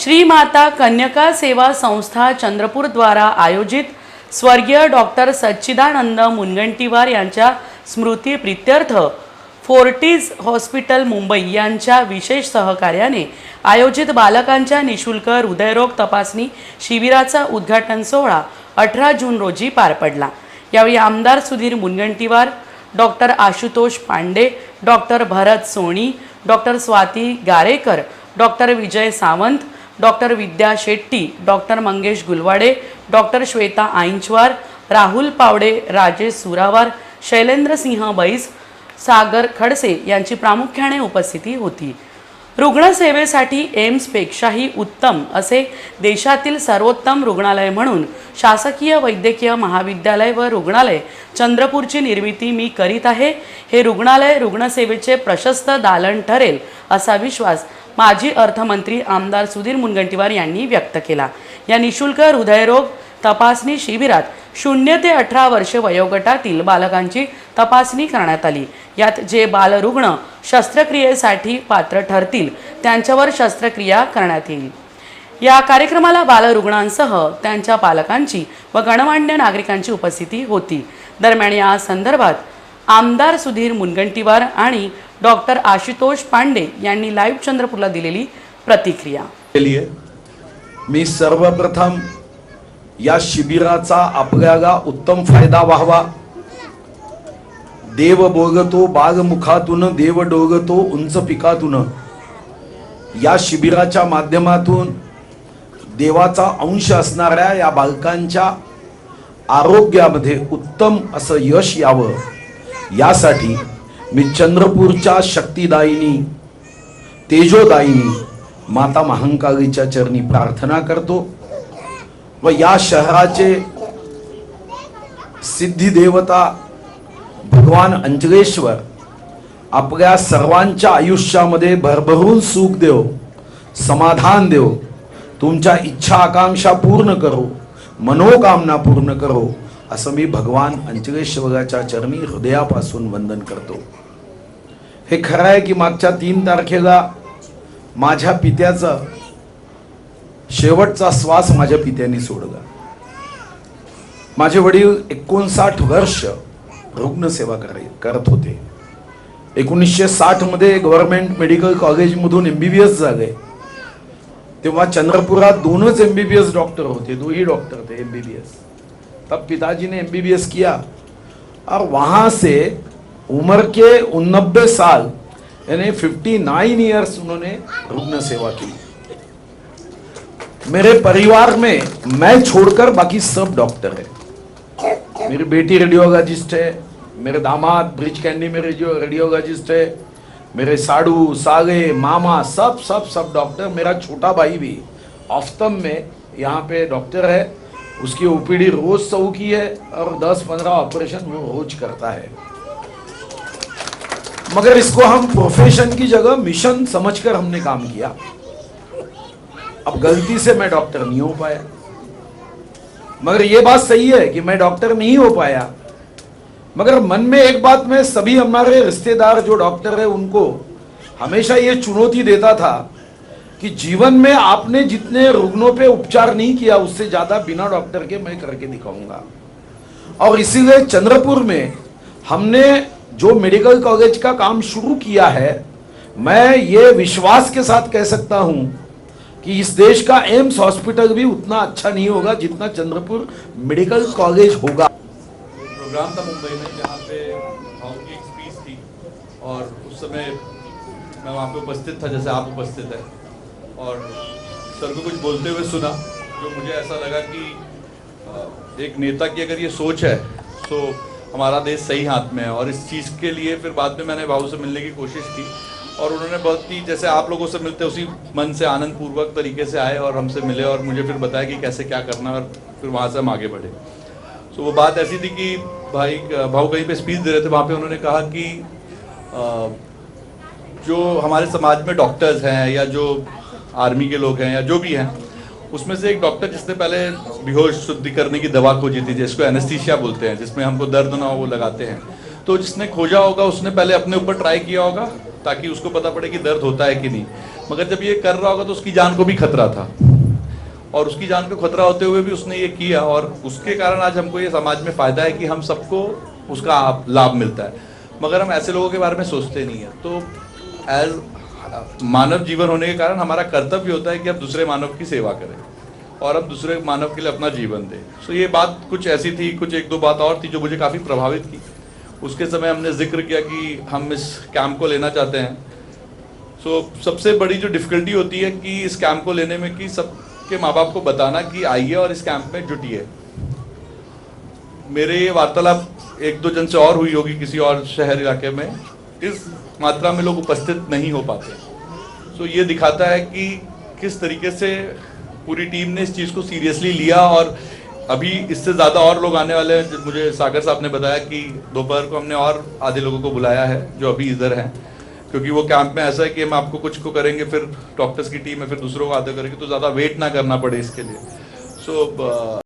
श्री माता कन्यका सेवा संस्था चंद्रपूर द्वारा आयोजित स्वर्गीय डॉक्टर सच्चिदानंद मुनगंटीवार यांच्या स्मृती प्रीत्यर्थ फोर्टिस हॉस्पिटल मुंबई यांच्या विशेष सहकार्याने आयोजित बालकांच्या निशुल्क हृदयरोग तपासणी शिबिराचा उद्घाटन सोहळा 18 जून रोजी पार पडला। यावेळी आमदार Sudhir Mungantiwar, doctor Ashutosh Pande, doctor Bharat Soni, doctor Swati Garekar, doctor Vijay Sawant, doctor Vidya Shetty, doctor Mangesh Gulwade, doctor Shweta Aainchwar, Rahul Pawde, Rajesh Surawar, Shailendra Singh Bais, Sagar Khadse यांची प्रामुख्याने उपस्थिती होती। रुग्णसेवेसाठी एम्सपेक्षाही उत्तम असे देशातील सर्वोत्तम रुग्णालय म्हणून शासकीय वैद्यकीय महाविद्यालय व रुग्णालय चंद्रपूरची निर्मिती मी करीत आहे। हे रुग्णालय रुग्णसेवेचे प्रशस्त दालन ठरेल असा विश्वास माजी अर्थमंत्री आमदार सुधीर मुनगंटीवार यांनी व्यक्त केला। या निशुल्क हृदयरोग तपासणी शिबिरात 0 ते 18 वर्षे वयोगटातील बालकांची तपासणी करण्यात आली। यात जे बालरुग्ण शस्त्रक्रियेसाठी पात्र ठरतील त्यांच्यावर शस्त्रक्रिया करण्यात येईल। या कार्यक्रमाला बालरुग्णांसह त्यांच्या पालकांची व गणमान्य नागरिकांची उपस्थिती होती। दरम्यान या संदर्भात आमदार सुधीर मुनगंटीवार आणि डॉक्टर आशुतोष पांडे यांनी लाईव्ह चंद्रपूरला दिलेली प्रतिक्रिया। मी सर्वप्रथम या शिबिराचा आपल्याला उत्तम फायदा व्हावा, देव बोलतो बागमुखातून, देव डोलतो उंच पिकातून, या शिबिराच्या माध्यमातून देवाचा अंश असणाऱ्या या बालकांच्या आरोग्यामध्ये उत्तम असं यश यावं, यासाठी मी चंद्रपूरच्या शक्तिदायिनी तेजोदायिनी माता महाकालीच्या चरणी प्रार्थना करतो व या शहराचे सिद्धी देवता भगवान अंजलेश्वर आपल्या सर्वांच्या आयुष्यामध्ये भरभरून सुख देव, समाधान देव, तुमच्या इच्छा आकांक्षा पूर्ण करो, मनोकामना पूर्ण करो असं मी भगवान अंजलेश्वराच्या चरणी हृदयापासून वंदन करतो। हे खरं आहे की मागच्या 3 तारखेला माझ्या पित्याचा शेवटचा श्वास माझ्या पित्याने सोडला। माझे वडील 59 वर्ष रुग्णसेवा करत होते। 1960 मध्ये गव्हर्नमेंट मेडिकल कॉलेज मधून MBBS झाले। तेव्हा चंद्रपुरात 2च MBBS डॉक्टर होते, 2 ही डॉक्टर थे MBBS। तब पिताजी ने MBBS किया और वहां से उम्र के 89 साल यानी 59 ईयर्स उन्होंने रुग्ण सेवा की। मेरे परिवार में मैं छोड़कर बाकी सब डॉक्टर है। मेरी बेटी रेडियोलॉजिस्ट है, मेरे दामाद ब्रिज कैंडी में रेडियोलॉजिस्ट है, मेरे साड़ू सागे मामा सब डॉक्टर। मेरा छोटा भाई भी ऑफ्थम में यहाँ पे डॉक्टर है, उसकी OPD रोज 100 की है और 10-15 ऑपरेशन वो रोज करता है। मगर इसको हम प्रोफेशन की जगह मिशन समझकर हमने काम किया। अब गलती से मैं डॉक्टर नहीं हो पाया, मगर ये बात सही है कि मैं डॉक्टर नहीं हो पाया। मगर मन में एक बात में सभी हमारे रिश्तेदार जो डॉक्टर है उनको हमेशा ये चुनौती देता था कि जीवन में आपने जितने रुग्णों पे उपचार नहीं किया उससे ज्यादा बिना डॉक्टर के मैं करके दिखाऊंगा। और इसीलिए चंद्रपुर में हमने जो मेडिकल कॉलेज का काम शुरू किया है, मैं ये विश्वास के साथ कह सकता हूं कि इस देश का एम्स हॉस्पिटल भी उतना अच्छा नहीं होगा जितना चंद्रपुर मेडिकल कॉलेज होगा। प्रोग्राम था मुंबई में जहाँ पे भाव की एक स्पीच थी और उस समय मैं वहाँ पे उपस्थित था जैसे आप उपस्थित हैं, और सर को कुछ बोलते हुए सुना जो मुझे ऐसा लगा कि एक नेता की अगर ये सोच है तो हमारा देश सही हाथ में है। और इस चीज़ के लिए फिर बाद में मैंने भाव से मिलने की कोशिश की और उन्होंने बहुत ही जैसे आप लोगों से मिलते उसी मन से आनंद पूर्वक तरीके से आए और हमसे मिले और मुझे फिर बताया कि कैसे क्या करना है और फिर वहाँ से हम आगे बढ़े। तो वो बात ऐसी थी कि भाऊ कहीं पे स्पीच दे रहे थे, वहाँ पे उन्होंने कहा कि जो हमारे समाज में डॉक्टर्स हैं या जो आर्मी के लोग हैं या जो भी हैं, उसमें से एक डॉक्टर जिसने पहले बेहोश शुद्धि करने की दवा खोजी थी जिसको एनेस्थीसिया बोलते हैं, जिसमें हमको दर्द ना हो वो लगाते हैं, तो जिसने खोजा होगा उसने पहले अपने ऊपर ट्राई किया होगा ताकि उसको पता पड़े कि दर्द होता है कि नहीं। मगर जब ये कर रहा होगा तो उसकी जान को भी खतरा था, और उसकी जान को खतरा होते हुए भी उसने ये किया, और उसके कारण आज हमको ये समाज में फ़ायदा है कि हम सबको उसका लाभ मिलता है। मगर हम ऐसे लोगों के बारे में सोचते नहीं है। तो एज मानव जीवन होने के कारण हमारा कर्तव्य होता है कि हम दूसरे मानव की सेवा करें और हम दूसरे मानव के लिए अपना जीवन दें। सो ये बात कुछ ऐसी थी, कुछ एक दो बात और थी जो मुझे काफ़ी प्रभावित की। उसके समय हमने जिक्र किया कि हम इस कैंप को लेना चाहते हैं। सो सबसे बड़ी जो डिफ़िकल्टी होती है कि इस कैंप को लेने में कि सबके माँ बाप को बताना कि आइए और इस कैंप में जुटिए। मेरे ये वार्तालाप एक दो जन से और हुई होगी किसी और शहर इलाके में, इस मात्रा में लोग उपस्थित नहीं हो पाते। सो ये दिखाता है कि किस तरीके से पूरी टीम ने इस चीज़ को सीरियसली लिया, और अभी इससे ज़्यादा और लोग आने वाले हैं। मुझे सागर साहब ने बताया कि दोपहर को हमने और आधे लोगों को बुलाया है जो अभी इधर हैं, क्योंकि वो कैंप में ऐसा है कि हम आपको कुछ को करेंगे, फिर डॉक्टर्स की टीम है, फिर दूसरों को आधे करेंगे, तो ज़्यादा वेट ना करना पड़े इसके लिए। सो